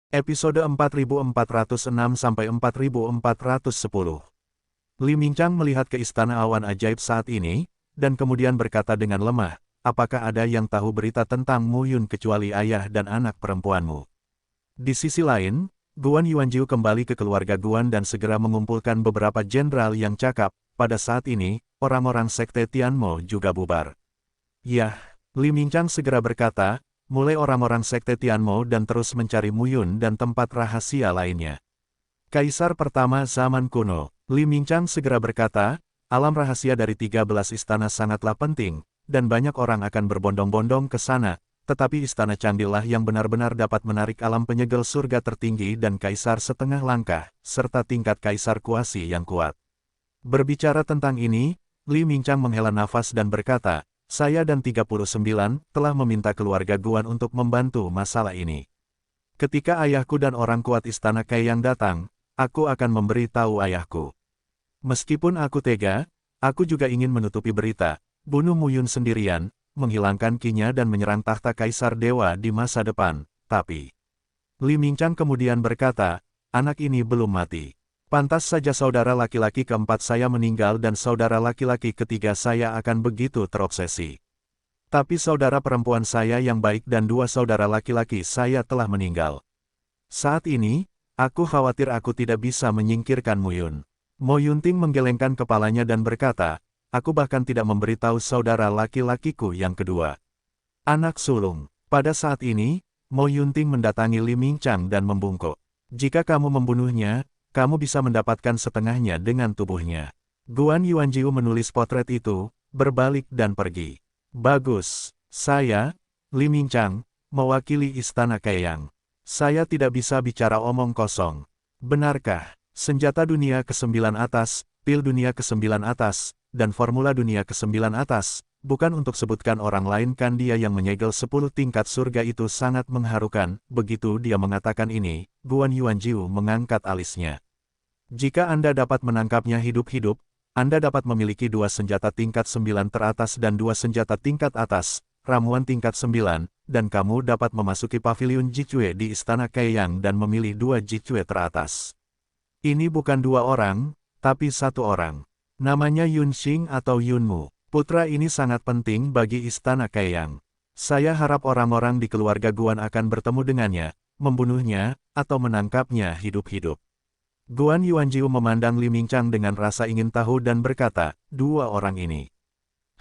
Episode 4406-4410. Li Mingchang melihat ke istana awan ajaib saat ini, dan kemudian berkata dengan lemah, apakah ada yang tahu berita tentang Mu Yun kecuali ayah dan anak perempuanmu? Di sisi lain, Guan Yuanjiu kembali ke keluarga Guan dan segera mengumpulkan beberapa jenderal yang cakap. Pada saat ini, orang-orang sekte Tianmo juga bubar. Yah, Li Mingchang segera berkata, mulai orang-orang sekte Tianmo dan terus mencari Mu Yun dan tempat rahasia lainnya. Kaisar pertama zaman kuno, Li Mingchang segera berkata, alam rahasia dari 13 istana sangatlah penting, dan banyak orang akan berbondong-bondong ke sana, tetapi istana Candilah yang benar-benar dapat menarik alam penyegel surga tertinggi dan kaisar setengah langkah, serta tingkat kaisar kuasi yang kuat. Berbicara tentang ini, Li Mingchang menghela nafas dan berkata, saya dan 39 telah meminta keluarga Guan untuk membantu masalah ini. Ketika ayahku dan orang kuat istana Kaiyang datang, aku akan memberi tahu ayahku. Meskipun aku tega, aku juga ingin menutupi berita, bunuh Mu Yun sendirian, menghilangkan kinya dan menyerang tahta kaisar dewa di masa depan, tapi... Li Mingchang kemudian berkata, anak ini belum mati. Pantas saja saudara laki-laki keempat saya meninggal dan saudara laki-laki ketiga saya akan begitu terobsesi. Tapi saudara perempuan saya yang baik dan dua saudara laki-laki saya telah meninggal. Saat ini, aku khawatir aku tidak bisa menyingkirkan Mu Yun. Mo Yunting menggelengkan kepalanya dan berkata, aku bahkan tidak memberitahu saudara laki-lakiku yang kedua. Anak sulung. Pada saat ini, Mo Yunting mendatangi Li Mingchang dan membungkuk. Jika kamu membunuhnya, kamu bisa mendapatkan setengahnya dengan tubuhnya. Guan Yuanjiu menulis potret itu, berbalik dan pergi. Bagus, saya, Li Mingchang, mewakili istana Kaiyang. Saya tidak bisa bicara omong kosong. Benarkah, senjata dunia ke-9 atas, pil dunia ke-9 atas, dan formula dunia ke-9 atas, bukan untuk sebutkan orang lain kan dia yang menyegel 10 tingkat surga itu sangat mengharukan. Begitu dia mengatakan ini, Guan Yuanjiu mengangkat alisnya. Jika Anda dapat menangkapnya hidup-hidup, Anda dapat memiliki 2 senjata tingkat 9 teratas dan 2 senjata tingkat atas, ramuan tingkat 9, dan kamu dapat memasuki pavilion Jicue di istana Kaiyang dan memilih 2 Jicue teratas. Ini bukan 2 orang, tapi 1 orang. Namanya Yun Xing atau Yunmu. Putra ini sangat penting bagi istana Kaiyang. Saya harap orang-orang di keluarga Guan akan bertemu dengannya, membunuhnya, atau menangkapnya hidup-hidup. Guan Yuanjiu memandang Li Mingchang dengan rasa ingin tahu dan berkata, 2 orang ini.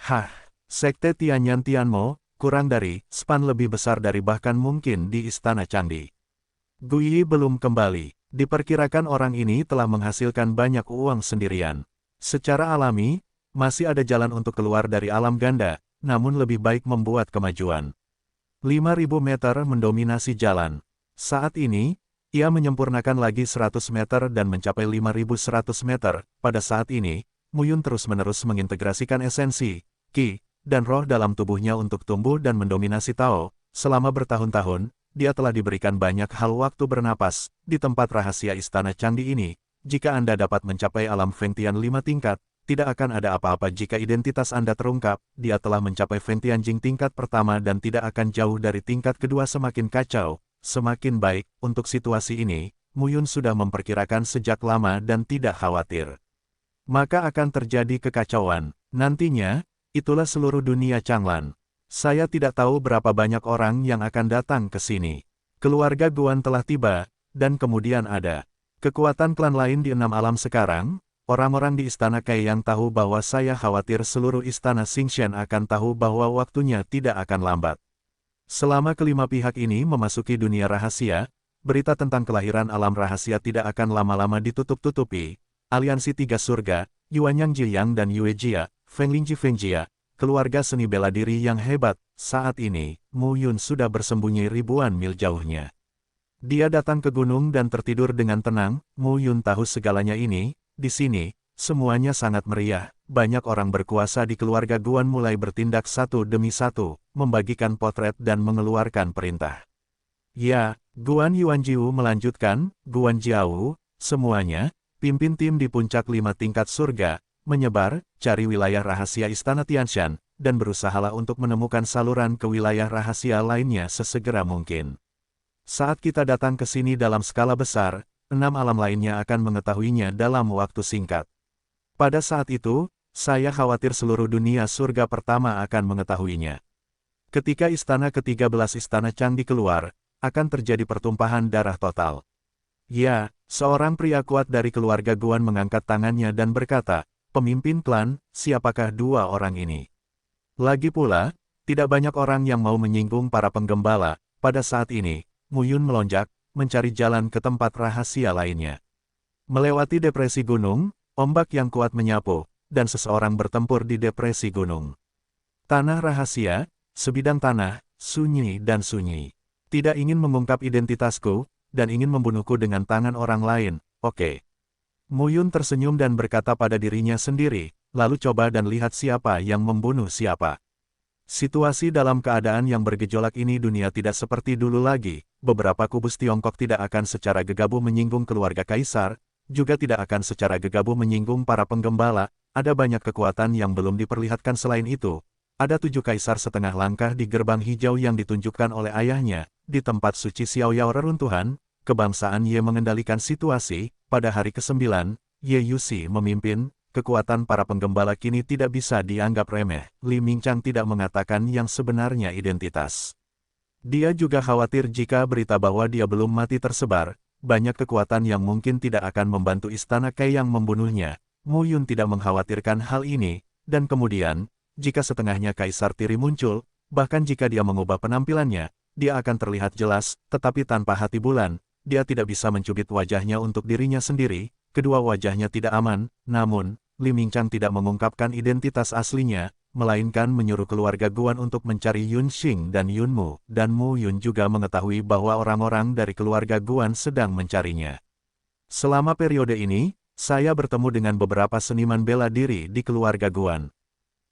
Hah, sekte Tianyan Tianmo, kurang dari, span lebih besar dari bahkan mungkin di istana candi. Guyi belum kembali. Diperkirakan orang ini telah menghasilkan banyak uang sendirian. Secara alami, masih ada jalan untuk keluar dari alam ganda, namun lebih baik membuat kemajuan. 5.000 meter mendominasi jalan. Saat ini, ia menyempurnakan lagi 100 meter dan mencapai 5.100 meter. Pada saat ini, Mu Yun terus-menerus mengintegrasikan esensi, Qi, dan roh dalam tubuhnya untuk tumbuh dan mendominasi Tao. Selama bertahun-tahun, dia telah diberikan banyak hal waktu bernapas. Di tempat rahasia istana candi ini, jika Anda dapat mencapai alam Fengtian 5 tingkat, tidak akan ada apa-apa jika identitas Anda terungkap. Dia telah mencapai Fengtian Jing tingkat pertama dan tidak akan jauh dari tingkat kedua. Semakin kacau, semakin baik. Untuk situasi ini, Mu Yun sudah memperkirakan sejak lama dan tidak khawatir. Maka akan terjadi kekacauan. Nantinya, itulah seluruh dunia Changlan. Saya tidak tahu berapa banyak orang yang akan datang ke sini. Keluarga Guan telah tiba, dan kemudian ada kekuatan klan lain di 6 alam sekarang. Orang-orang di istana Kaiyang tahu bahwa saya khawatir seluruh istana Xingshan akan tahu bahwa waktunya tidak akan lambat. Selama kelima pihak ini memasuki dunia rahasia, berita tentang kelahiran alam rahasia tidak akan lama-lama ditutup-tutupi. Aliansi 3 surga, Yuanyang Jiyang dan Yue Jia, Fenglingji Fengjia, keluarga seni bela diri yang hebat. Saat ini, Mu Yun sudah bersembunyi ribuan mil jauhnya. Dia datang ke gunung dan tertidur dengan tenang. Mu Yun tahu segalanya ini. Di sini, semuanya sangat meriah. Banyak orang berkuasa di keluarga Guan mulai bertindak satu demi satu, membagikan potret dan mengeluarkan perintah. Ya, Guan Yuanjiu melanjutkan, Guan Jiao, semuanya, pimpin tim di puncak 5 tingkat surga, menyebar, cari wilayah rahasia istana Tianshan, dan berusahalah untuk menemukan saluran ke wilayah rahasia lainnya sesegera mungkin. Saat kita datang ke sini dalam skala besar, 6 alam lainnya akan mengetahuinya dalam waktu singkat. Pada saat itu, saya khawatir seluruh dunia surga pertama akan mengetahuinya. Ketika istana ke-13 Istana Changdi keluar, akan terjadi pertumpahan darah total. Ya, seorang pria kuat dari keluarga Guan mengangkat tangannya dan berkata, "Pemimpin klan, siapakah dua orang ini?" Lagi pula, tidak banyak orang yang mau menyinggung para penggembala. Pada saat ini, Mu Yun melonjak, mencari jalan ke tempat rahasia lainnya. Melewati depresi gunung, ombak yang kuat menyapu, dan seseorang bertempur di depresi gunung. Tanah rahasia, sebidang tanah, sunyi dan sunyi. Tidak ingin mengungkap identitasku, dan ingin membunuhku dengan tangan orang lain, oke. Mu Yun tersenyum dan berkata pada dirinya sendiri, lalu coba dan lihat siapa yang membunuh siapa. Situasi dalam keadaan yang bergejolak ini dunia tidak seperti dulu lagi, beberapa kubus Tiongkok tidak akan secara gegabah menyinggung keluarga kaisar, juga tidak akan secara gegabah menyinggung para penggembala, ada banyak kekuatan yang belum diperlihatkan selain itu. Ada 7 kaisar setengah langkah di gerbang hijau yang ditunjukkan oleh ayahnya, di tempat suci Xiaoyao reruntuhan, kebangsaan Ye mengendalikan situasi, pada hari ke-9, Ye Yuxi memimpin. Kekuatan para penggembala kini tidak bisa dianggap remeh. Li Mingchang tidak mengatakan yang sebenarnya identitas. Dia juga khawatir jika berita bahwa dia belum mati tersebar, banyak kekuatan yang mungkin tidak akan membantu Istana Kei yang membunuhnya. Mu Yun tidak mengkhawatirkan hal ini, dan kemudian, jika setengahnya Kaisar Tiri muncul, bahkan jika dia mengubah penampilannya, dia akan terlihat jelas, tetapi tanpa hati bulan, dia tidak bisa mencubit wajahnya untuk dirinya sendiri, kedua wajahnya tidak aman, namun, Li Mingchang tidak mengungkapkan identitas aslinya, melainkan menyuruh keluarga Guan untuk mencari Yun Xing dan Yun Mu, dan Mu Yun juga mengetahui bahwa orang-orang dari keluarga Guan sedang mencarinya. Selama periode ini, saya bertemu dengan beberapa seniman bela diri di keluarga Guan.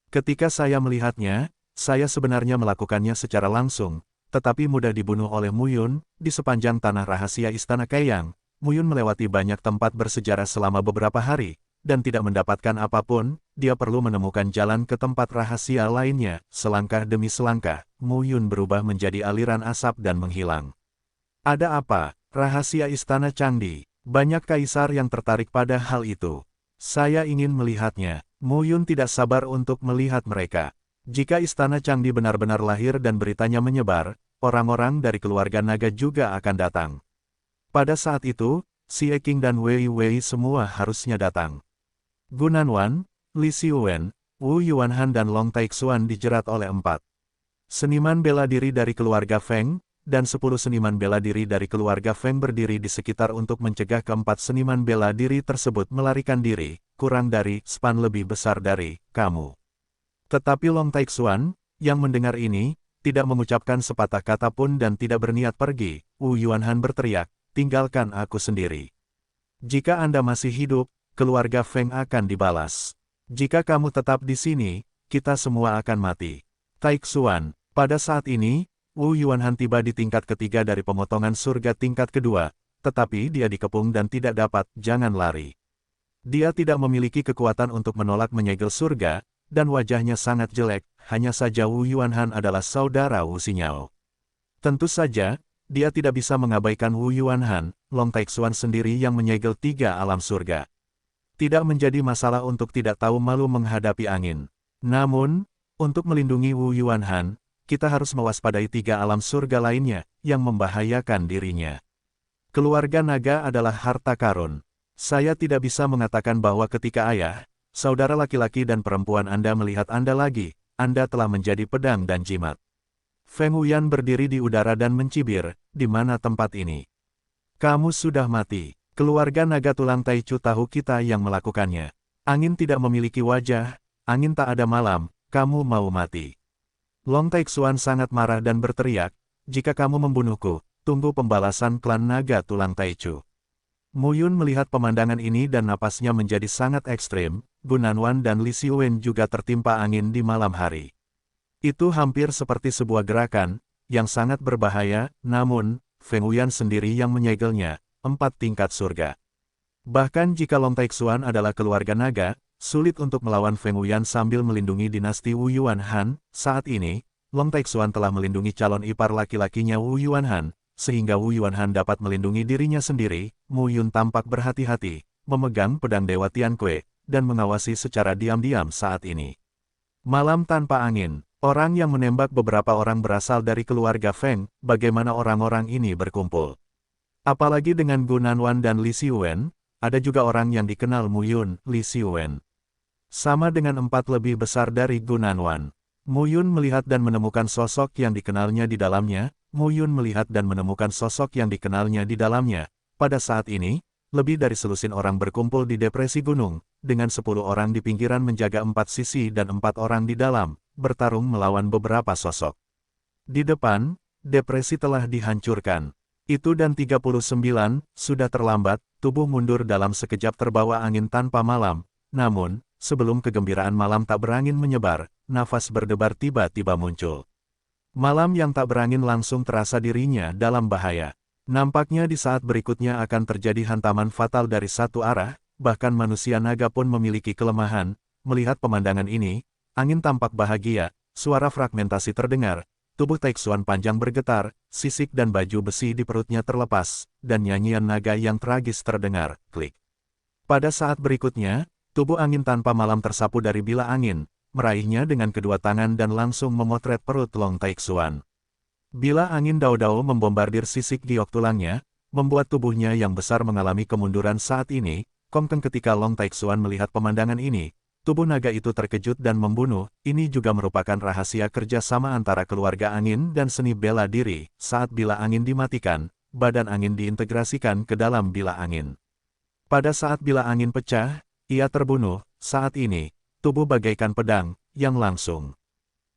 Ketika saya melihatnya, saya sebenarnya melakukannya secara langsung, tetapi mudah dibunuh oleh Mu Yun, di sepanjang tanah rahasia Istana Keiyang. Mu Yun melewati banyak tempat bersejarah selama beberapa hari, dan tidak mendapatkan apapun, dia perlu menemukan jalan ke tempat rahasia lainnya. Selangkah demi selangkah, Mu Yun berubah menjadi aliran asap dan menghilang. Ada apa? Rahasia Istana Changdi. Banyak kaisar yang tertarik pada hal itu. Saya ingin melihatnya. Mu Yun tidak sabar untuk melihat mereka. Jika Istana Changdi benar-benar lahir dan beritanya menyebar, orang-orang dari keluarga naga juga akan datang. Pada saat itu, Xie Qing dan Wei Wei semua harusnya datang. Gu Nanwan, Li Xiuwen, Wu Yuanhan dan Long Taixuan dijerat oleh 4 seniman bela diri dari keluarga Feng, dan 10 seniman bela diri dari keluarga Feng berdiri di sekitar untuk mencegah keempat seniman bela diri tersebut melarikan diri, kurang dari span lebih besar dari kamu. Tetapi Long Taixuan, yang mendengar ini, tidak mengucapkan sepatah kata pun dan tidak berniat pergi. Wu Yuanhan berteriak, "Tinggalkan aku sendiri. Jika Anda masih hidup, keluarga Feng akan dibalas. Jika kamu tetap di sini, kita semua akan mati." Taixuan, pada saat ini, Wu Yuanhan tiba di tingkat ketiga dari pemotongan surga tingkat kedua, tetapi dia dikepung dan tidak dapat, jangan lari. Dia tidak memiliki kekuatan untuk menolak menyegel surga, dan wajahnya sangat jelek, hanya saja Wu Yuanhan adalah saudara Wu Xinyao. Tentu saja, dia tidak bisa mengabaikan Wu Yuanhan, Long Taixuan sendiri yang menyegel 3 alam surga. Tidak menjadi masalah untuk tidak tahu malu menghadapi angin. Namun, untuk melindungi Wu Yuanhan, kita harus mewaspadai 3 alam surga lainnya, yang membahayakan dirinya. Keluarga naga adalah harta karun. Saya tidak bisa mengatakan bahwa ketika ayah, saudara laki-laki dan perempuan Anda melihat Anda lagi, Anda telah menjadi pedang dan jimat. Feng Wuyan berdiri di udara dan mencibir, di mana tempat ini? Kamu sudah mati. Keluarga naga tulang Taichu tahu kita yang melakukannya. Angin tidak memiliki wajah, angin tak ada malam, kamu mau mati. Long Taixuan sangat marah dan berteriak, jika kamu membunuhku, tunggu pembalasan klan naga tulang Taichu. Mu Yun melihat pemandangan ini dan napasnya menjadi sangat ekstrim. Gu Nanwan dan Li Xiuwen juga tertimpa angin di malam hari. Itu hampir seperti sebuah gerakan, yang sangat berbahaya, namun, Feng Wuyan sendiri yang menyegelnya. 4 tingkat surga. Bahkan jika Long Taixuan adalah keluarga naga, sulit untuk melawan Feng Wuyan sambil melindungi dinasti Wu Yuanhan. Saat ini, Long Taixuan telah melindungi calon ipar laki-lakinya Wu Yuanhan, sehingga Wu Yuanhan dapat melindungi dirinya sendiri. Mu Yun tampak berhati-hati, memegang pedang Dewa Tianque, dan mengawasi secara diam-diam saat ini. Malam tanpa angin, orang yang menembak beberapa orang berasal dari keluarga Feng. Bagaimana orang-orang ini berkumpul? Apalagi dengan Gu Nanwan dan Li Xiwen, ada juga orang yang dikenal Mu Yun, Li Xiwen. Sama dengan 4 lebih besar dari Gu Nanwan. Mu Yun melihat dan menemukan sosok yang dikenalnya di dalamnya. Mu Yun melihat dan menemukan sosok yang dikenalnya di dalamnya. Pada saat ini, lebih dari selusin orang berkumpul di depresi gunung, dengan 10 orang di pinggiran menjaga 4 sisi dan 4 orang di dalam, bertarung melawan beberapa sosok. Di depan, depresi telah dihancurkan. Itu dan 39, sudah terlambat, tubuh mundur dalam sekejap terbawa angin tanpa malam. Namun, sebelum kegembiraan malam tak berangin menyebar, nafas berdebar tiba-tiba muncul. Malam yang tak berangin langsung terasa dirinya dalam bahaya. Nampaknya di saat berikutnya akan terjadi hantaman fatal dari satu arah, bahkan manusia naga pun memiliki kelemahan. Melihat pemandangan ini, angin tampak bahagia, suara fragmentasi terdengar, tubuh Taixuan panjang bergetar, sisik dan baju besi di perutnya terlepas, dan nyanyian naga yang tragis terdengar, klik. Pada saat berikutnya, tubuh angin tanpa malam tersapu dari bilah angin, meraihnya dengan kedua tangan dan langsung memotret perut Long Taixuan. Bilah angin dao-dao membombardir sisik giok tulangnya, membuat tubuhnya yang besar mengalami kemunduran saat ini. Kongkeng ketika Long Taixuan melihat pemandangan ini, tubuh naga itu terkejut dan membunuh. Ini juga merupakan rahasia kerjasama antara keluarga angin dan seni bela diri. Saat bilah angin dimatikan, badan angin diintegrasikan ke dalam bilah angin. Pada saat bilah angin pecah, ia terbunuh. Saat ini, tubuh bagaikan pedang, yang langsung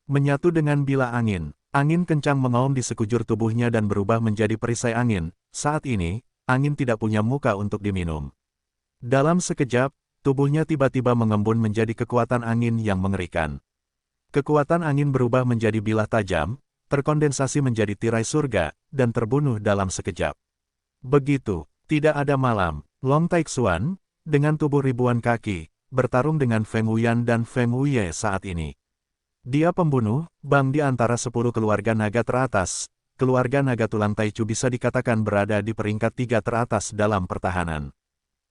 menyatu dengan bilah angin. Angin kencang mengaum di sekujur tubuhnya dan berubah menjadi perisai angin. Saat ini, angin tidak punya muka untuk diminum. Dalam sekejap, tubuhnya tiba-tiba mengembun menjadi kekuatan angin yang mengerikan. Kekuatan angin berubah menjadi bilah tajam, terkondensasi menjadi tirai surga, dan terbunuh dalam sekejap. Begitu, tidak ada malam, Long Taixuan, dengan tubuh ribuan kaki, bertarung dengan Feng Wuyan dan Feng Wuye saat ini. Dia pembunuh, bang di antara 10 keluarga naga teratas. Keluarga naga tulang Taichu bisa dikatakan berada di peringkat 3 teratas dalam pertahanan.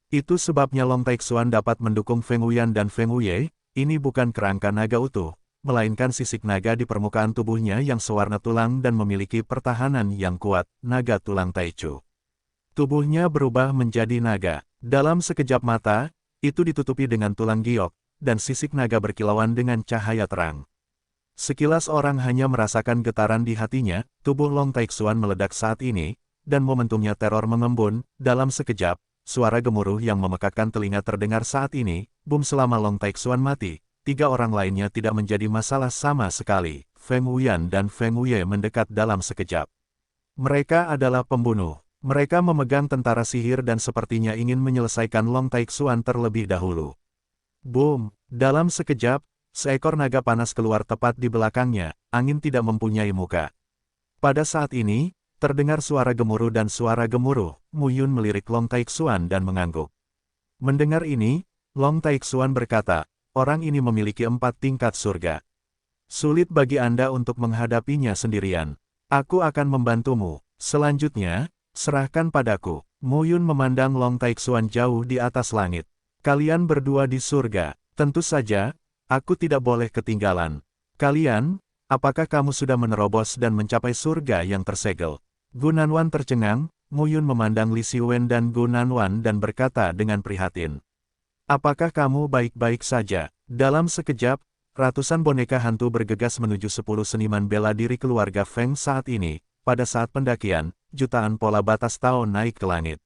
Itu sebabnya Long Taixuan dapat mendukung Feng Wuyan dan Feng Wuye. Ini bukan kerangka naga utuh, melainkan sisik naga di permukaan tubuhnya yang sewarna tulang dan memiliki pertahanan yang kuat, naga tulang Taichu. Tubuhnya berubah menjadi naga. Dalam sekejap mata, itu ditutupi dengan tulang giok, dan sisik naga berkilauan dengan cahaya terang. Sekilas orang hanya merasakan getaran di hatinya, tubuh Long Taixuan meledak saat ini, dan momentumnya teror mengembun. Dalam sekejap, suara gemuruh yang memekakkan telinga terdengar saat ini. Boom, selama Long Taixuan mati, 3 orang lainnya tidak menjadi masalah sama sekali. Feng Wuyan dan Feng Wuye mendekat dalam sekejap. Mereka adalah pembunuh. Mereka memegang tentara sihir dan sepertinya ingin menyelesaikan Long Taixuan terlebih dahulu. Boom! Dalam sekejap, seekor naga panas keluar tepat di belakangnya. Angin tidak mempunyai muka. Pada saat ini, terdengar suara gemuruh dan suara gemuruh. Mu Yun melirik Long Taixuan dan mengangguk. Mendengar ini, Long Taixuan berkata, orang ini memiliki 4 tingkat surga. Sulit bagi Anda untuk menghadapinya sendirian. Aku akan membantumu. Selanjutnya, serahkan padaku. Mu Yun memandang Long Taixuan jauh di atas langit. Kalian berdua di surga. Tentu saja, aku tidak boleh ketinggalan. Kalian, apakah kamu sudah menerobos dan mencapai surga yang tersegel? Gu Nanwan tercengang. Mu Yun memandang Li Xiwen dan Gu Nanwan dan berkata dengan prihatin. Apakah kamu baik-baik saja? Dalam sekejap, ratusan boneka hantu bergegas menuju 10 seniman bela diri keluarga Feng saat ini. Pada saat pendakian, jutaan pola batas Tao naik ke langit.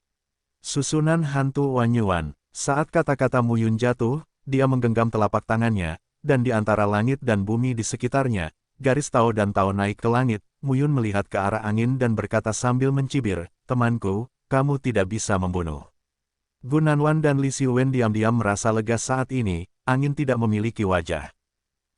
Susunan hantu Wanyuan. Saat kata-kata Mu Yun jatuh, dia menggenggam telapak tangannya, dan di antara langit dan bumi di sekitarnya, garis Tao dan Tao naik ke langit. Mu Yun melihat ke arah angin dan berkata sambil mencibir, temanku, kamu tidak bisa membunuh. Gu Nanwan dan Li Xiwen diam-diam merasa lega saat ini. Angin tidak memiliki wajah.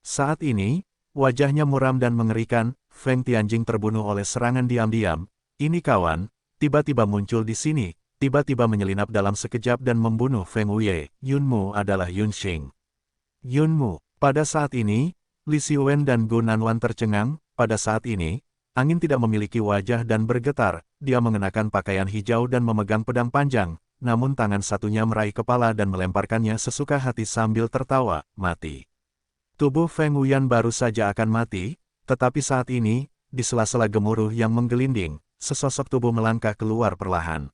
Saat ini, wajahnya muram dan mengerikan. Feng Tianjing terbunuh oleh serangan diam-diam. Ini kawan, tiba-tiba muncul di sini, tiba-tiba menyelinap dalam sekejap dan membunuh Feng Wuye. Yunmu adalah Yun Xing. Yunmu. Pada saat ini, Li Xiwen dan Gu Nanwan tercengang. Pada saat ini, Angin tidak memiliki wajah dan bergetar, dia mengenakan pakaian hijau dan memegang pedang panjang, namun tangan satunya meraih kepala dan melemparkannya sesuka hati sambil tertawa, mati. Tubuh Feng Wuyan baru saja akan mati, tetapi saat ini, di sela-sela gemuruh yang menggelinding, sesosok tubuh melangkah keluar perlahan.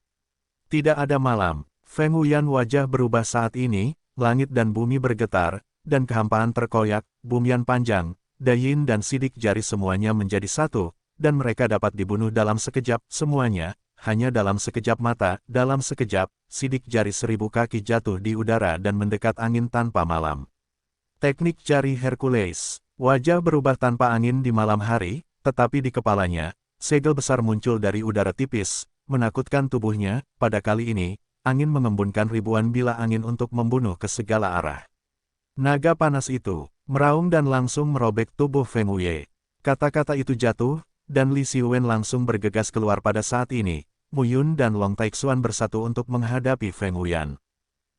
Tidak ada malam, Feng Wuyan wajah berubah saat ini, langit dan bumi bergetar, dan kehampaan terkoyak, bumian panjang, Dayin dan sidik jari semuanya menjadi satu, dan mereka dapat dibunuh dalam sekejap, semuanya, hanya dalam sekejap mata, dalam sekejap, sidik jari 1000 kaki jatuh di udara dan mendekat angin tanpa malam. Teknik jari Hercules, wajah berubah tanpa angin di malam hari, tetapi di kepalanya, segel besar muncul dari udara tipis, menakutkan tubuhnya, pada kali ini, angin mengembunkan ribuan bilah angin untuk membunuh ke segala arah. Naga panas itu, meraung dan langsung merobek tubuh Feng Wuye. Kata-kata itu jatuh, dan Li Xiwen langsung bergegas keluar pada saat ini. Mu Yun dan Long Taixuan bersatu untuk menghadapi Feng Wuyan.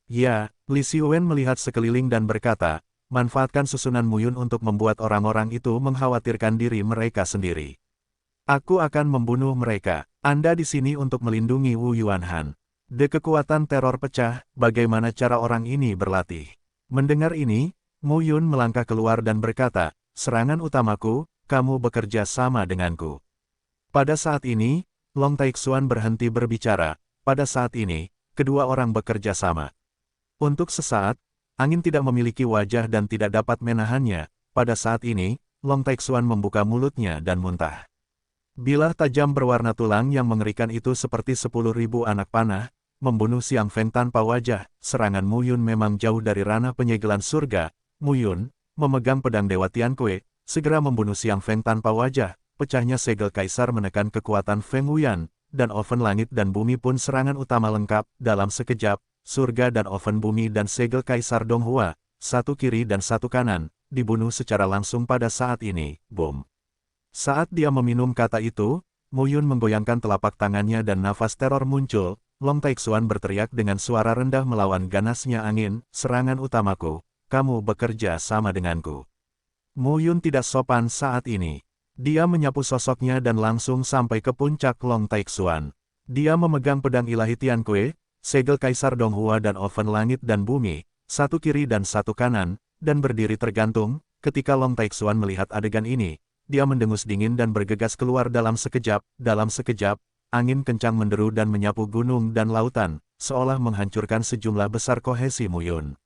Ya, Li Xiwen melihat sekeliling dan berkata, manfaatkan susunan Mu Yun untuk membuat orang-orang itu mengkhawatirkan diri mereka sendiri. Aku akan membunuh mereka. Anda di sini untuk melindungi Wu Yuanhan. De kekuatan teror pecah, bagaimana cara orang ini berlatih? Mendengar ini, Mu Yun melangkah keluar dan berkata, serangan utamaku, kamu bekerja sama denganku. Pada saat ini, Long Taixuan berhenti berbicara. Pada saat ini, kedua orang bekerja sama. Untuk sesaat, angin tidak memiliki wajah dan tidak dapat menahannya. Pada saat ini, Long Taixuan membuka mulutnya dan muntah. Bilah tajam berwarna tulang yang mengerikan itu seperti 10.000 anak panah, membunuh Xiang Feng tanpa wajah. Serangan Mu Yun memang jauh dari ranah penyegelan surga. Mu Yun, memegang pedang Dewa Tiankui, segera membunuh Xiang Feng tanpa wajah. Pecahnya segel kaisar menekan kekuatan Feng Wuyan, dan oven langit dan bumi pun serangan utama lengkap. Dalam sekejap, surga dan oven bumi dan segel kaisar Donghua, satu kiri dan satu kanan, dibunuh secara langsung pada saat ini. Boom. Saat dia meminum kata itu, Mu Yun menggoyangkan telapak tangannya dan nafas teror muncul. Long Taixuan berteriak dengan suara rendah melawan ganasnya angin, serangan utamaku, kamu bekerja sama denganku. Mu Yun tidak sopan saat ini. Dia menyapu sosoknya dan langsung sampai ke puncak Long Taixuan. Dia memegang pedang ilahi Tiankui, segel kaisar Donghua dan oven langit dan bumi, satu kiri dan satu kanan, dan berdiri tergantung. Ketika Long Taixuan melihat adegan ini, dia mendengus dingin dan bergegas keluar dalam sekejap. Dalam sekejap, angin kencang menderu dan menyapu gunung dan lautan, seolah menghancurkan sejumlah besar kohesi Mu Yun.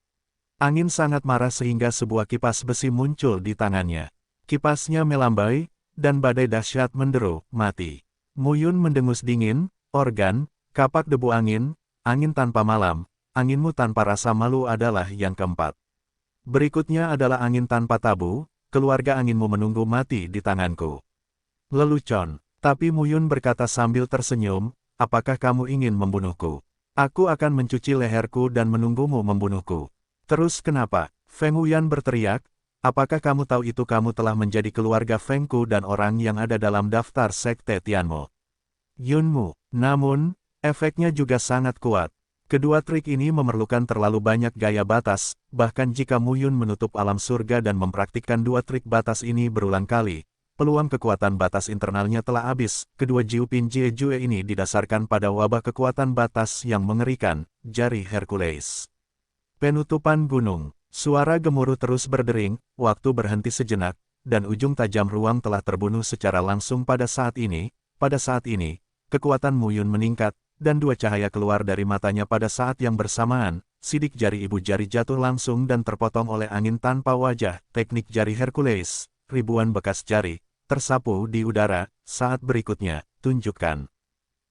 Angin sangat marah sehingga sebuah kipas besi muncul di tangannya. Kipasnya melambai, dan badai dahsyat menderu, mati. Mu Yun mendengus dingin, organ, kapak debu angin tanpa malam, anginmu tanpa rasa malu adalah yang keempat. Berikutnya adalah angin tanpa tabu, keluarga anginmu menunggu mati di tanganku. Lelucon, tapi Mu Yun berkata sambil tersenyum, apakah kamu ingin membunuhku? Aku akan mencuci leherku dan menunggumu membunuhku. Terus kenapa? Feng Wuyan berteriak, apakah kamu tahu itu kamu telah menjadi keluarga Fengku dan orang yang ada dalam daftar sekte Tianmo? Yunmu, namun, efeknya juga sangat kuat. Kedua trik ini memerlukan terlalu banyak gaya batas, bahkan jika Mu Yun menutup alam surga dan mempraktikkan dua trik batas ini berulang kali, peluang kekuatan batas internalnya telah habis. Kedua Jiupin Jiejue ini didasarkan pada wabah kekuatan batas yang mengerikan, jari Hercules. Penutupan gunung. Suara gemuruh terus berdering, waktu berhenti sejenak, dan ujung tajam ruang telah terbunuh secara langsung pada saat ini. Pada saat ini, kekuatan Mu Yun meningkat, dan dua cahaya keluar dari matanya pada saat yang bersamaan. Sidik jari ibu jari jatuh langsung dan terpotong oleh angin tanpa wajah. Teknik jari Hercules, ribuan bekas jari, tersapu di udara. Saat berikutnya, tunjukkan.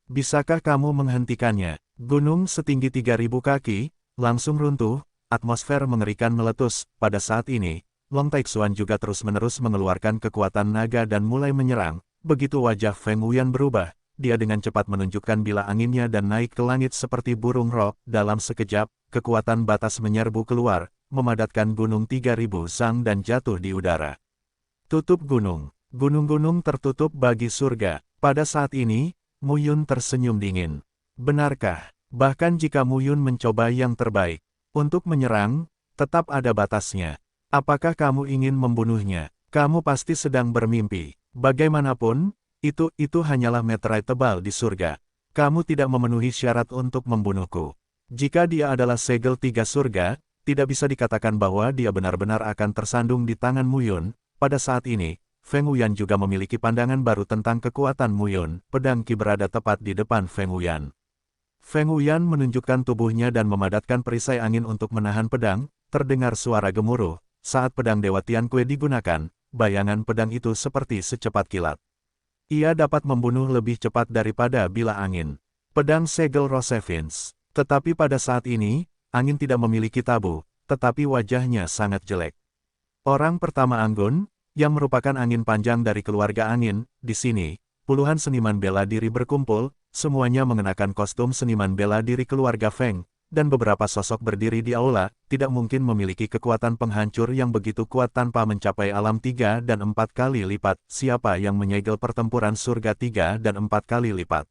Bisakah kamu menghentikannya? Gunung setinggi 3000 kaki, langsung runtuh, atmosfer mengerikan meletus. Pada saat ini, Long Taixuan juga terus-menerus mengeluarkan kekuatan naga dan mulai menyerang. Begitu wajah Feng Wuyan berubah, dia dengan cepat menunjukkan bilah anginnya dan naik ke langit seperti burung roh. Dalam sekejap, kekuatan batas menyerbu keluar, memadatkan gunung 3000 zang dan jatuh di udara. Tutup gunung. Gunung-gunung tertutup bagi surga. Pada saat ini, Mu Yun tersenyum dingin. Benarkah? Bahkan jika Mu Yun mencoba yang terbaik untuk menyerang, tetap ada batasnya. Apakah kamu ingin membunuhnya? Kamu pasti sedang bermimpi. Bagaimanapun, Itu hanyalah meterai tebal di surga. Kamu tidak memenuhi syarat untuk membunuhku. Jika dia adalah segel tiga surga, tidak bisa dikatakan bahwa dia benar-benar akan tersandung di tangan Muyun. Pada saat ini, Feng Wuyan juga memiliki pandangan baru tentang kekuatan Muyun. Pedang Qi berada tepat di depan Feng Wuyan. Feng Wuyan menunjukkan tubuhnya dan memadatkan perisai angin untuk menahan pedang. Terdengar suara gemuruh. Saat pedang Dewa Tianque digunakan, bayangan pedang itu seperti secepat kilat. Ia dapat membunuh lebih cepat daripada bilah angin. Pedang segel Rosevins. Tetapi pada saat ini, angin tidak memiliki tabu, tetapi wajahnya sangat jelek. Orang pertama Anggun, yang merupakan angin panjang dari keluarga angin, di sini, puluhan seniman bela diri berkumpul, semuanya mengenakan kostum seniman bela diri keluarga Feng, dan beberapa sosok berdiri di aula, tidak mungkin memiliki kekuatan penghancur yang begitu kuat tanpa mencapai alam 3 dan 4 kali lipat. Siapa yang menyegel pertempuran surga 3 dan 4 kali lipat?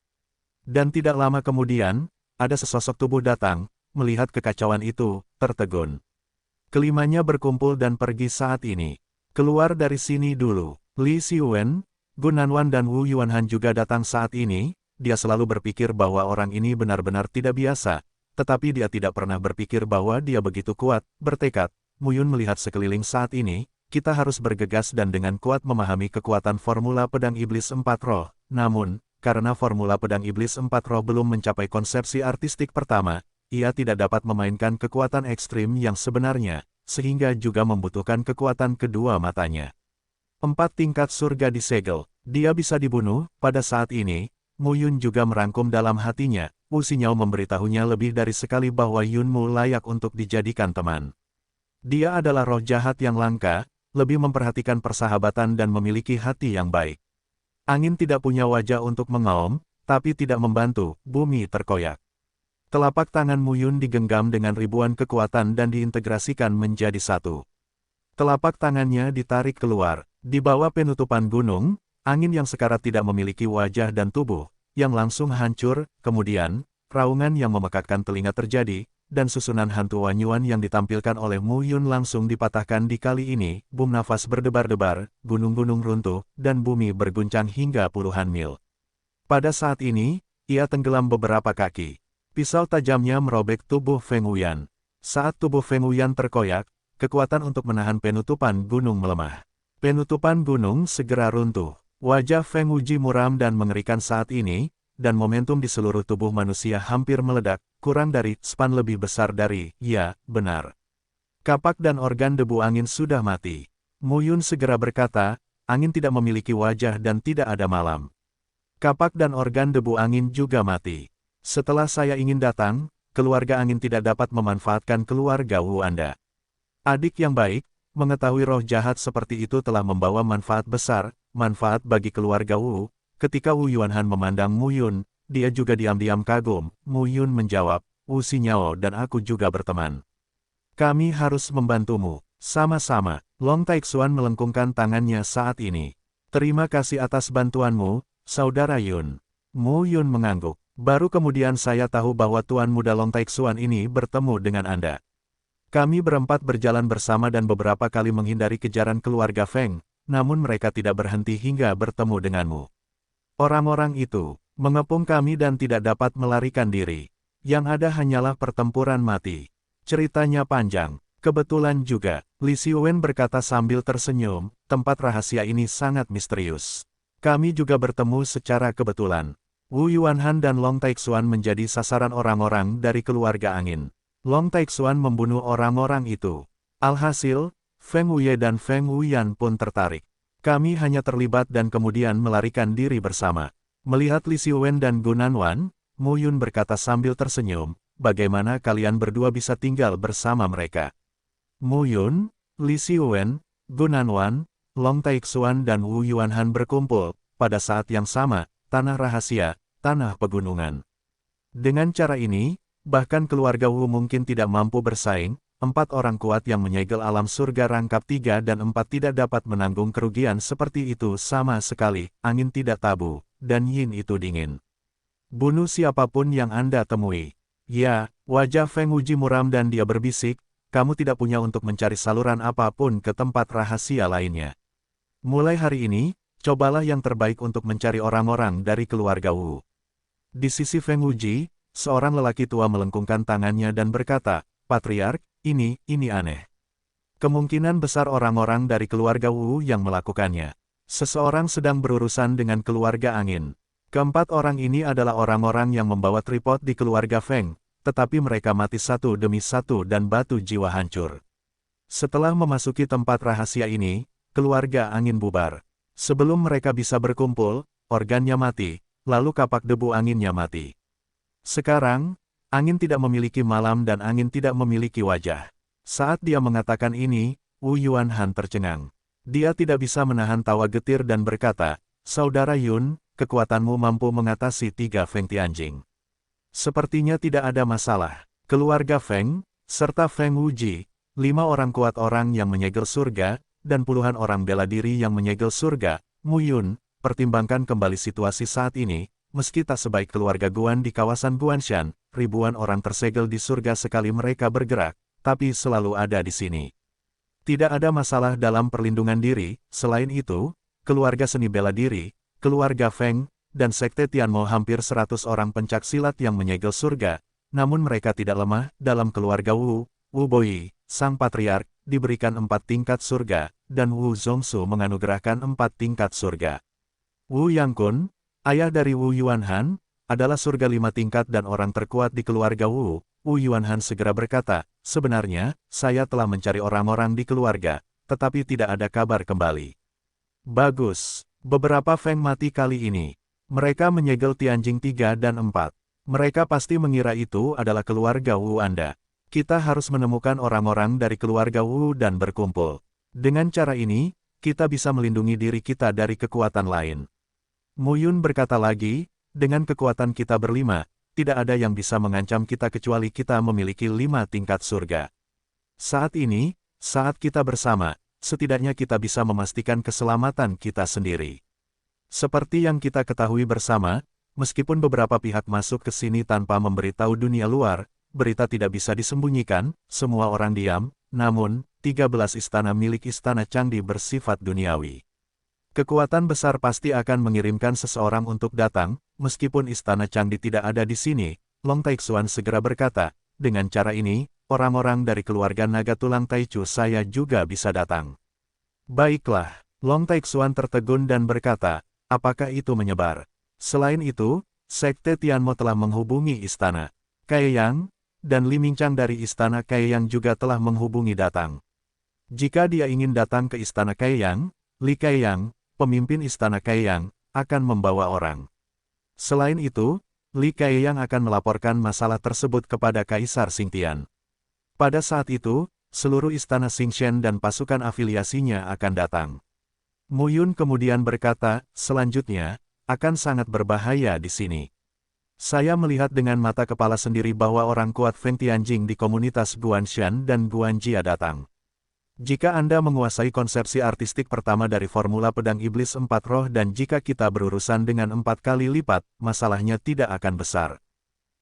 Dan tidak lama kemudian, ada sesosok tubuh datang, melihat kekacauan itu, tertegun. Kelimanya berkumpul dan pergi saat ini. Keluar dari sini dulu. Li Xiwen, Gu Nanwan dan Wu Yuanhan juga datang saat ini. Dia selalu berpikir bahwa orang ini benar-benar tidak biasa, tetapi dia tidak pernah berpikir bahwa dia begitu kuat, bertekad. Muyun melihat sekeliling saat ini, kita harus bergegas dan dengan kuat memahami kekuatan formula pedang iblis 4 roh. Namun, karena formula pedang iblis 4 roh belum mencapai konsepsi artistik pertama, ia tidak dapat memainkan kekuatan ekstrim yang sebenarnya, sehingga juga membutuhkan kekuatan kedua matanya. 4 tingkat surga disegel, dia bisa dibunuh. Pada saat ini, Muyun juga merangkum dalam hatinya, Wu Xinyao memberitahunya lebih dari sekali bahwa Yunmu layak untuk dijadikan teman. Dia adalah roh jahat yang langka, lebih memperhatikan persahabatan dan memiliki hati yang baik. Angin tidak punya wajah untuk mengaum, tapi tidak membantu, bumi terkoyak. Telapak tangan Muyun digenggam dengan ribuan kekuatan dan diintegrasikan menjadi satu. Telapak tangannya ditarik keluar, di bawah penutupan gunung, angin yang sekarat tidak memiliki wajah dan tubuh, yang langsung hancur. Kemudian, raungan yang memekakkan telinga terjadi, dan susunan hantu Wanyuan yang ditampilkan oleh Muyun langsung dipatahkan. Di kali ini, bum nafas berdebar-debar, gunung-gunung runtuh, dan bumi berguncang hingga puluhan mil. Pada saat ini, ia tenggelam beberapa kaki. Pisau tajamnya merobek tubuh Feng Wuyan. Saat tubuh Feng Wuyan terkoyak, kekuatan untuk menahan penutupan gunung melemah. Penutupan gunung segera runtuh. Wajah Feng Wuji muram dan mengerikan saat ini, dan momentum di seluruh tubuh manusia hampir meledak, kurang dari span lebih besar dari, ya, benar. Kapak dan organ debu angin sudah mati. Muyun segera berkata, angin tidak memiliki wajah dan tidak ada malam. Kapak dan organ debu angin juga mati. Setelah saya ingin datang, keluarga angin tidak dapat memanfaatkan keluarga Wu Anda. Adik yang baik, mengetahui roh jahat seperti itu telah membawa manfaat besar, manfaat bagi keluarga Wu. Ketika Wu Yuanhan memandang Muyun, dia juga diam-diam kagum. Muyun menjawab, Wu Xinyao dan aku juga berteman. Kami harus membantumu. Sama-sama. Long Taixuan melengkungkan tangannya saat ini. Terima kasih atas bantuanmu, Saudara Yun. Muyun mengangguk. Baru kemudian saya tahu bahwa Tuan Muda Long Taixuan ini bertemu dengan Anda. Kami berempat berjalan bersama dan beberapa kali menghindari kejaran keluarga Feng, namun mereka tidak berhenti hingga bertemu denganmu. Orang-orang itu mengepung kami dan tidak dapat melarikan diri. Yang ada hanyalah pertempuran mati. Ceritanya panjang. Kebetulan juga, Li Xiwen berkata sambil tersenyum, tempat rahasia ini sangat misterius. Kami juga bertemu secara kebetulan. Wu Yuanhan dan Long Taixuan menjadi sasaran orang-orang dari keluarga angin. Long Taixuan membunuh orang-orang itu. Alhasil, Feng Wuye dan Feng Wuyan pun tertarik. Kami hanya terlibat dan kemudian melarikan diri bersama. Melihat Li Xiwen dan Gu Nanwan, Muyun berkata sambil tersenyum, bagaimana kalian berdua bisa tinggal bersama mereka? Muyun, Li Xiwen, Gu Nanwan, Long Taixuan dan Wu Yuanhan berkumpul, pada saat yang sama, tanah rahasia, tanah pegunungan. Dengan cara ini, bahkan keluarga Wu mungkin tidak mampu bersaing, 4 orang kuat yang menyegel alam surga rangkap 3 dan 4 tidak dapat menanggung kerugian seperti itu sama sekali, angin tidak tabu, dan yin itu dingin. Bunuh siapapun yang Anda temui. Ya, wajah Feng Wuji muram dan dia berbisik, kamu tidak punya untuk mencari saluran apapun ke tempat rahasia lainnya. Mulai hari ini, Cobalah yang terbaik untuk mencari orang-orang dari keluarga Wu. Di sisi Feng Wuji, seorang lelaki tua melengkungkan tangannya dan berkata, Patriark, ini aneh. Kemungkinan besar orang-orang dari keluarga Wu yang melakukannya. Seseorang sedang berurusan dengan keluarga angin. Keempat orang ini adalah orang-orang yang membawa tripod di keluarga Feng, tetapi mereka mati satu demi satu dan batu jiwa hancur. Setelah memasuki tempat rahasia ini, keluarga angin bubar. Sebelum mereka bisa berkumpul, organnya mati, lalu kapak debu anginnya mati. Sekarang, angin tidak memiliki malam dan angin tidak memiliki wajah. Saat dia mengatakan ini, Wu Yuanhan tercengang. Dia tidak bisa menahan tawa getir dan berkata, Saudara Yun, kekuatanmu mampu mengatasi 3 Feng Tianjing. Sepertinya tidak ada masalah. Keluarga Feng, serta Feng Wuji, 5 orang kuat orang yang menyegel surga, dan puluhan orang bela diri yang menyegel surga. Mu Yun, pertimbangkan kembali situasi saat ini, meski tak sebaik keluarga Guan di kawasan Guanshan, ribuan orang tersegel di surga sekali mereka bergerak, tapi selalu ada di sini. Tidak ada masalah dalam perlindungan diri. Selain itu, keluarga seni bela diri, keluarga Feng, dan sekte Tianmo hampir 100 orang pencak silat yang menyegel surga, namun mereka tidak lemah. Dalam keluarga Wu, Wu Boyi, sang patriark, diberikan 4 tingkat surga, dan Wu Zongsu menganugerahkan 4 tingkat surga. Wu Yangkun, ayah dari Wu Yuanhan, adalah surga 5 tingkat dan orang terkuat di keluarga Wu. Wu Yuanhan segera berkata, sebenarnya, saya telah mencari orang-orang di keluarga, tetapi tidak ada kabar kembali. Bagus, beberapa Feng mati kali ini. Mereka menyegel Tianjing 3 dan 4. Mereka pasti mengira itu adalah keluarga Wu Anda. Kita harus menemukan orang-orang dari keluarga Wu dan berkumpul. Dengan cara ini, kita bisa melindungi diri kita dari kekuatan lain. Mu Yun berkata lagi, dengan kekuatan kita berlima, tidak ada yang bisa mengancam kita kecuali kita memiliki 5 tingkat surga. Saat ini, saat kita bersama, setidaknya kita bisa memastikan keselamatan kita sendiri. Seperti yang kita ketahui bersama, meskipun beberapa pihak masuk ke sini tanpa memberitahu dunia luar, berita tidak bisa disembunyikan, semua orang diam, namun, 13 istana milik Istana Changdi bersifat duniawi. Kekuatan besar pasti akan mengirimkan seseorang untuk datang, meskipun Istana Changdi tidak ada di sini. Long Taixuan segera berkata, dengan cara ini, orang-orang dari keluarga naga tulang Taichu saya juga bisa datang. Baiklah, Long Taixuan tertegun dan berkata, apakah itu menyebar? Selain itu, Sekte Tianmo telah menghubungi Istana Kaiyang, dan Li Mingchang dari Istana Kaiyang juga telah menghubungi datang. Jika dia ingin datang ke Istana Kaiyang, Li Kaiyang, pemimpin Istana Kaiyang, akan membawa orang. Selain itu, Li Kaiyang akan melaporkan masalah tersebut kepada Kaisar Xingtian. Pada saat itu, seluruh Istana Xingchen dan pasukan afiliasinya akan datang. Mu Yun kemudian berkata, selanjutnya, akan sangat berbahaya di sini. Saya melihat dengan mata kepala sendiri bahwa orang kuat Feng Tianjing di komunitas Guanshan dan Guanjia datang. Jika Anda menguasai konsepsi artistik pertama dari formula pedang iblis 4 roh dan jika kita berurusan dengan 4 kali lipat, masalahnya tidak akan besar.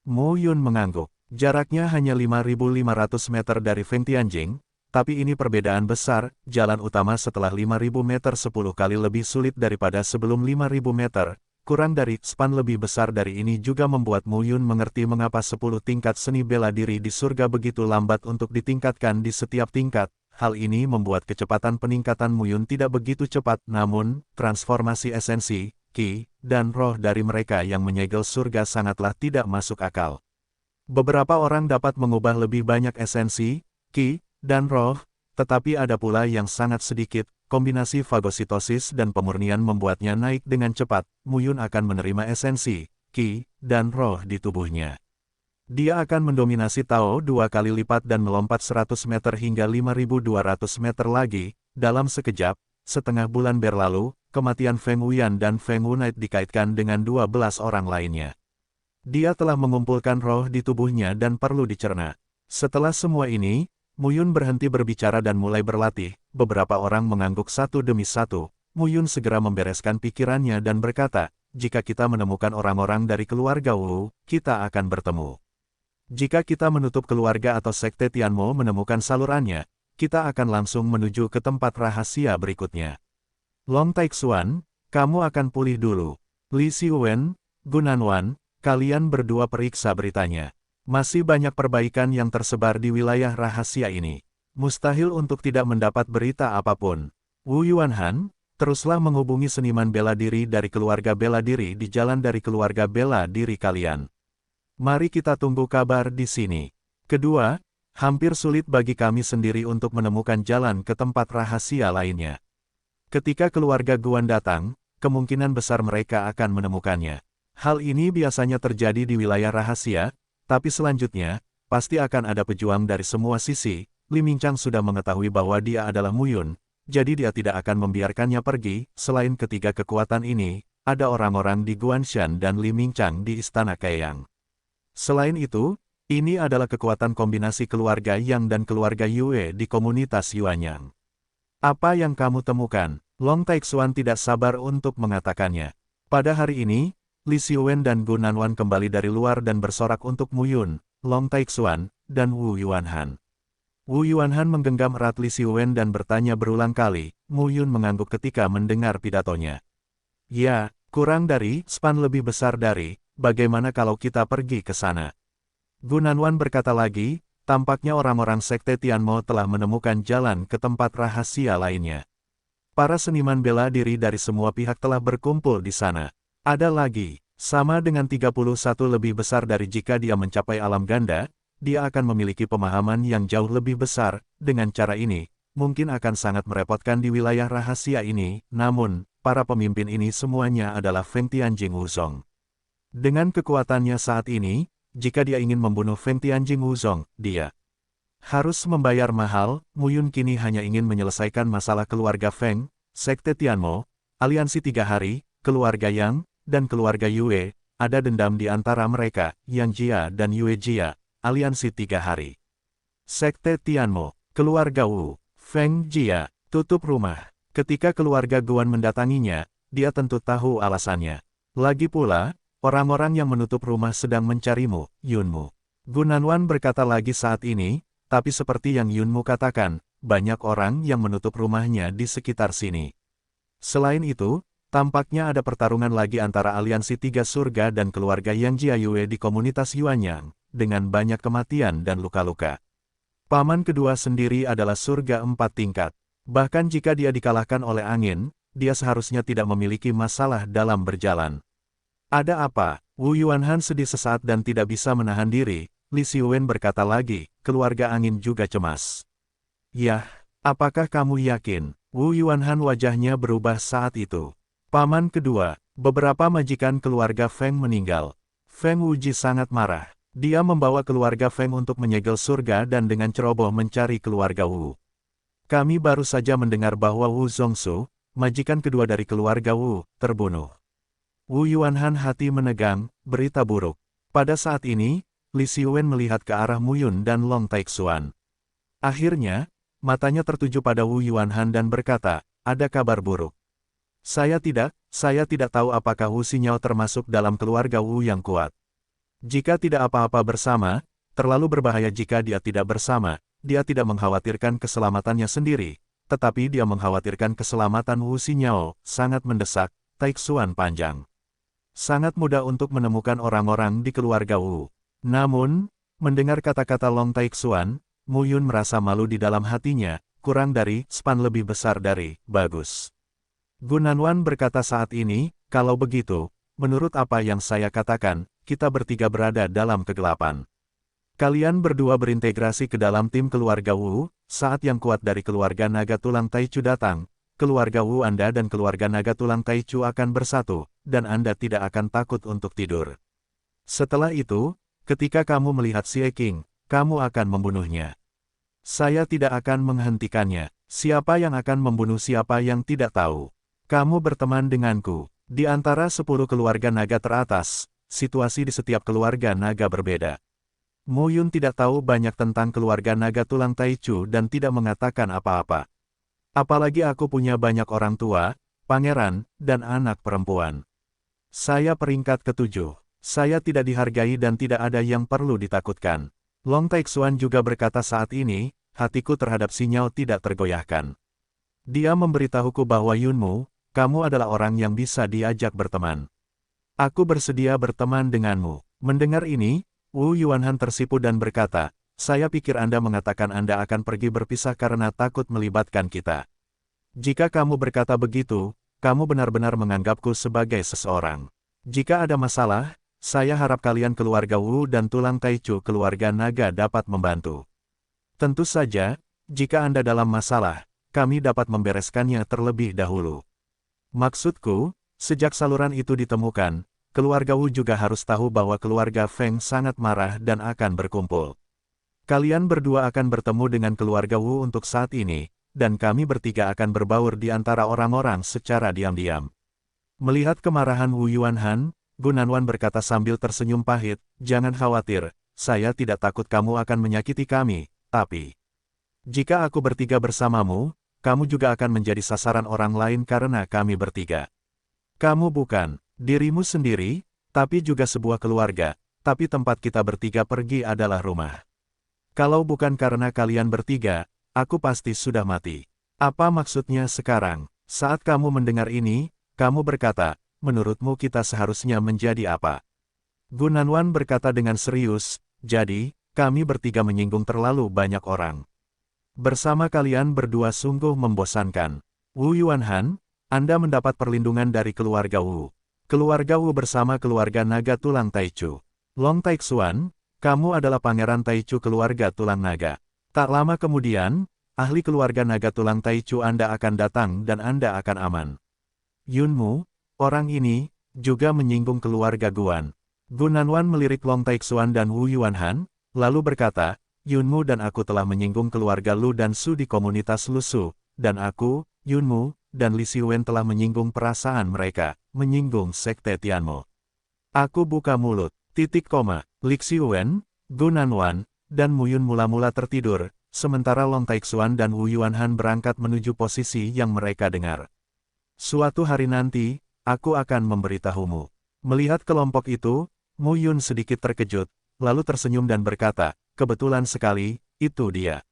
Mu Yun mengangguk. Jaraknya hanya 5.500 meter dari Feng Tianjing, tapi ini perbedaan besar. Jalan utama setelah 5.000 meter 10 kali lebih sulit daripada sebelum 5.000 meter. Kurang dari span lebih besar dari ini juga membuat Mu Yun mengerti mengapa 10 tingkat seni bela diri di surga begitu lambat untuk ditingkatkan di setiap tingkat. Hal ini membuat kecepatan peningkatan Mu Yun tidak begitu cepat, namun, transformasi esensi, Qi, dan roh dari mereka yang menyegel surga sangatlah tidak masuk akal. Beberapa orang dapat mengubah lebih banyak esensi, Qi, dan roh, tetapi ada pula yang sangat sedikit. Kombinasi fagositosis dan pemurnian membuatnya naik dengan cepat. Mu Yun akan menerima esensi, Qi, dan roh di tubuhnya. Dia akan mendominasi Tao 2 kali lipat dan melompat 100 meter hingga 5.200 meter lagi. Dalam sekejap, setengah bulan berlalu, kematian Feng Wuyan dan Feng Wunight dikaitkan dengan 12 orang lainnya. Dia telah mengumpulkan roh di tubuhnya dan perlu dicerna. Setelah semua ini, Mu Yun berhenti berbicara dan mulai berlatih. Beberapa orang mengangguk satu demi satu. Mu Yun segera membereskan pikirannya dan berkata, jika kita menemukan orang-orang dari keluarga Wu, kita akan bertemu. Jika kita menutup keluarga atau sekte Tianmo menemukan salurannya, kita akan langsung menuju ke tempat rahasia berikutnya. Long Taixuan, Kamu akan pulih dulu. Li Xiwen, Gunanwan, kalian berdua periksa beritanya. Masih banyak perbaikan yang tersebar di wilayah rahasia ini. Mustahil untuk tidak mendapat berita apapun. Wu Yuanhan, teruslah menghubungi seniman bela diri dari keluarga bela diri di jalan dari keluarga bela diri kalian. Mari kita tunggu kabar di sini. Kedua, hampir sulit bagi kami sendiri untuk menemukan jalan ke tempat rahasia lainnya. Ketika keluarga Guan datang, kemungkinan besar mereka akan menemukannya. Hal ini biasanya terjadi di wilayah rahasia, tapi selanjutnya, pasti akan ada pejuang dari semua sisi. Li Mingchang sudah mengetahui bahwa dia adalah Mu Yun, jadi dia tidak akan membiarkannya pergi. Selain ketiga kekuatan ini, ada orang-orang di Guanshan dan Li Mingchang di Istana Kaeyang. Selain itu, ini adalah kekuatan kombinasi keluarga Yang dan keluarga Yue di komunitas Yuanyang. Apa yang kamu temukan? Long Taixuan tidak sabar untuk mengatakannya. Pada hari ini, Li Xiwen dan Gu Nanwan kembali dari luar dan bersorak untuk Mu Yun, Long Taixuan, dan Wu Yuanhan. Wu Yuanhan menggenggam erat Li Xiwen dan bertanya berulang kali. Mu Yun mengangguk ketika mendengar pidatonya. Ya, kurang dari, span lebih besar dari, bagaimana kalau kita pergi ke sana? Gu Nanwan berkata lagi, tampaknya orang-orang Sekte Tianmo telah menemukan jalan ke tempat rahasia lainnya. Para seniman bela diri dari semua pihak telah berkumpul di sana. Ada lagi, sama dengan 31 lebih besar dari jika dia mencapai alam ganda, dia akan memiliki pemahaman yang jauh lebih besar. Dengan cara ini, mungkin akan sangat merepotkan di wilayah rahasia ini, namun, para pemimpin ini semuanya adalah Feng Tianjing Wuzong. Dengan kekuatannya saat ini, jika dia ingin membunuh Feng Tianjing Wuzong, dia harus membayar mahal. Mu Yun kini hanya ingin menyelesaikan masalah keluarga Feng, Sekte Tianmo, aliansi 3 hari, keluarga Yang, dan keluarga Yue. Ada dendam di antara mereka, Yang Jia dan Yue Jia, aliansi 3 hari. Sekte Tianmo, keluarga Wu, Feng Jia, tutup rumah. Ketika keluarga Guan mendatanginya, dia tentu tahu alasannya. Lagi pula, orang-orang yang menutup rumah sedang mencarimu, Yunmu. Gu Nanwan berkata lagi saat ini, tapi seperti yang Yunmu katakan, banyak orang yang menutup rumahnya di sekitar sini. Selain itu, tampaknya ada pertarungan lagi antara aliansi 3 surga dan keluarga Yang Jia Yue di komunitas Yuanyang, dengan banyak kematian dan luka-luka. Paman kedua sendiri adalah surga 4 tingkat. Bahkan jika dia dikalahkan oleh angin, dia seharusnya tidak memiliki masalah dalam berjalan. Ada apa? Wu Yuanhan sedih sesaat dan tidak bisa menahan diri. Li Xiwen berkata lagi, keluarga angin juga cemas. Yah, apakah kamu yakin? Wu Yuanhan wajahnya berubah saat itu. Paman kedua, beberapa majikan keluarga Feng meninggal. Feng Wuji sangat marah. Dia membawa keluarga Feng untuk menyegel surga dan dengan ceroboh mencari keluarga Wu. Kami baru saja mendengar bahwa Wu Zongsu, majikan kedua dari keluarga Wu, terbunuh. Wu Yuanhan hati menegang, berita buruk. Pada saat ini, Li Xiwen melihat ke arah Mu Yun dan Long Taixuan. Akhirnya, matanya tertuju pada Wu Yuanhan dan berkata, ada kabar buruk. Saya tidak tahu apakah Wu Xinyao termasuk dalam keluarga Wu yang kuat. Jika tidak apa-apa bersama, terlalu berbahaya jika dia tidak bersama, dia tidak mengkhawatirkan keselamatannya sendiri, tetapi dia mengkhawatirkan keselamatan Wu Xinyao, sangat mendesak. Taixuan panjang. Sangat mudah untuk menemukan orang-orang di keluarga Wu. Namun, mendengar kata-kata Long Taixuan, Mu Yun merasa malu di dalam hatinya, kurang dari, span lebih besar dari, bagus. Gu Nanwan berkata saat ini, kalau begitu, menurut apa yang saya katakan, kita bertiga berada dalam kegelapan. Kalian berdua berintegrasi ke dalam tim keluarga Wu, saat yang kuat dari keluarga naga tulang Taichu datang, keluarga Wu Anda dan keluarga naga tulang Taichu akan bersatu, dan Anda tidak akan takut untuk tidur. Setelah itu, ketika kamu melihat Xie Qing, kamu akan membunuhnya. Saya tidak akan menghentikannya. Siapa yang akan membunuh siapa yang tidak tahu. Kamu berteman denganku. Di antara 10 keluarga naga teratas, situasi di setiap keluarga naga berbeda. Mu Yun tidak tahu banyak tentang keluarga naga tulang Taichu dan tidak mengatakan apa-apa. Apalagi aku punya banyak orang tua, pangeran, dan anak perempuan. Saya peringkat ke-7. Saya tidak dihargai dan tidak ada yang perlu ditakutkan. Long Taixuan juga berkata saat ini, hatiku terhadap Xinyao tidak tergoyahkan. Dia memberitahuku bahwa Yunmu, kamu adalah orang yang bisa diajak berteman. Aku bersedia berteman denganmu. Mendengar ini, Wu Yuanhan tersipu dan berkata, saya pikir Anda mengatakan Anda akan pergi berpisah karena takut melibatkan kita. Jika kamu berkata begitu, kamu benar-benar menganggapku sebagai seseorang. Jika ada masalah, saya harap kalian keluarga Wu dan tulang Taichu keluarga naga dapat membantu. Tentu saja, jika Anda dalam masalah, kami dapat membereskannya terlebih dahulu. Maksudku, sejak saluran itu ditemukan, keluarga Wu juga harus tahu bahwa keluarga Feng sangat marah dan akan berkumpul. Kalian berdua akan bertemu dengan keluarga Wu untuk saat ini, dan kami bertiga akan berbaur di antara orang-orang secara diam-diam. Melihat kemarahan Wu Yuanhan, Gunanwan berkata sambil tersenyum pahit, jangan khawatir, saya tidak takut kamu akan menyakiti kami, tapi jika aku bertiga bersamamu, kamu juga akan menjadi sasaran orang lain karena kami bertiga. Kamu bukan dirimu sendiri, tapi juga sebuah keluarga, tapi tempat kita bertiga pergi adalah rumah. Kalau bukan karena kalian bertiga, aku pasti sudah mati. Apa maksudnya sekarang? Saat kamu mendengar ini, kamu berkata, menurutmu kita seharusnya menjadi apa? Gunanwan berkata dengan serius, jadi, kami bertiga menyinggung terlalu banyak orang. Bersama kalian berdua sungguh membosankan. Wu Yuanhan, Anda mendapat perlindungan dari keluarga Wu. Keluarga Wu bersama keluarga naga tulang Taichu. Long Taixuan, kamu adalah pangeran Taichu keluarga tulang naga. Tak lama kemudian, ahli keluarga naga tulang Taichu Anda akan datang dan Anda akan aman. Yunmu, orang ini, juga menyinggung keluarga Guan. Gunanwan melirik Long Taixuan dan Wu Yuanhan, lalu berkata, Yunmu dan aku telah menyinggung keluarga Lu dan Su di komunitas Lusu, dan aku, Yunmu, dan Li Xiwen telah menyinggung perasaan mereka, menyinggung sekte Tianmo. Aku buka mulut, Li Xiwen, Gunanwan, dan Muyun mula-mula tertidur, sementara Long Taixuan dan Wu Yuanhan berangkat menuju posisi yang mereka dengar. Suatu hari nanti, aku akan memberitahumu. Melihat kelompok itu, Muyun sedikit terkejut, lalu tersenyum dan berkata, kebetulan sekali, itu dia.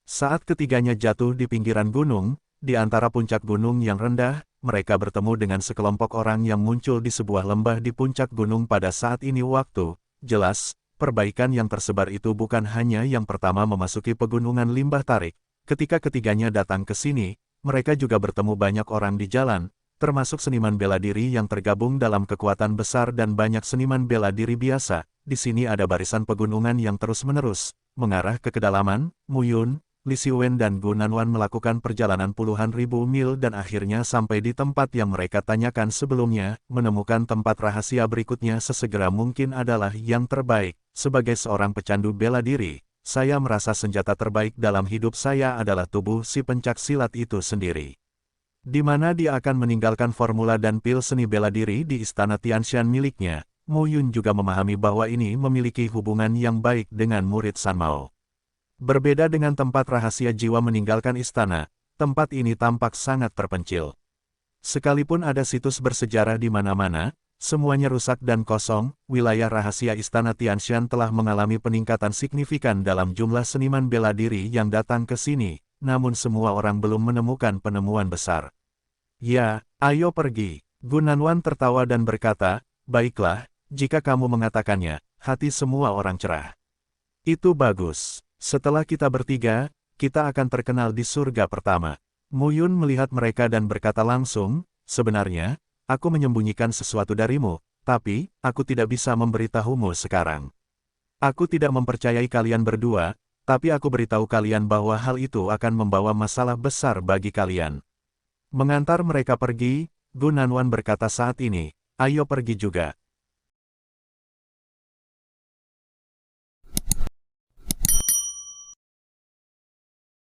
Saat ketiganya jatuh di pinggiran gunung, di antara puncak gunung yang rendah, mereka bertemu dengan sekelompok orang yang muncul di sebuah lembah di puncak gunung pada saat ini waktu. Jelas, perbaikan yang tersebar itu bukan hanya yang pertama memasuki pegunungan limbah tarik. Ketika ketiganya datang ke sini, mereka juga bertemu banyak orang di jalan, termasuk seniman bela diri yang tergabung dalam kekuatan besar dan banyak seniman bela diri biasa. Di sini ada barisan pegunungan yang terus-menerus mengarah ke kedalaman. Muyun, Li Xiwen dan Gunanwan melakukan perjalanan puluhan ribu mil dan akhirnya sampai di tempat yang mereka tanyakan sebelumnya. Menemukan tempat rahasia berikutnya sesegera mungkin adalah yang terbaik. Sebagai seorang pecandu bela diri, saya merasa senjata terbaik dalam hidup saya adalah tubuh si pencak silat itu sendiri. Di mana dia akan meninggalkan formula dan pil seni bela diri di istana Tianshan miliknya. Muyun juga memahami bahwa ini memiliki hubungan yang baik dengan murid San Mao. Berbeda dengan tempat rahasia jiwa meninggalkan istana, tempat ini tampak sangat terpencil. Sekalipun ada situs bersejarah di mana-mana, semuanya rusak dan kosong. Wilayah rahasia istana Tianshan telah mengalami peningkatan signifikan dalam jumlah seniman bela diri yang datang ke sini, namun semua orang belum menemukan penemuan besar. Ya, ayo pergi. Gunanwan tertawa dan berkata, baiklah, jika kamu mengatakannya, hati semua orang cerah. Itu bagus. Setelah kita bertiga, kita akan terkenal di surga pertama. Muyun melihat mereka dan berkata langsung, sebenarnya, aku menyembunyikan sesuatu darimu, tapi, aku tidak bisa memberitahumu sekarang. Aku tidak mempercayai kalian berdua, tapi aku beritahu kalian bahwa hal itu akan membawa masalah besar bagi kalian. Mengantar mereka pergi, Gunanwan berkata saat ini, ayo pergi juga.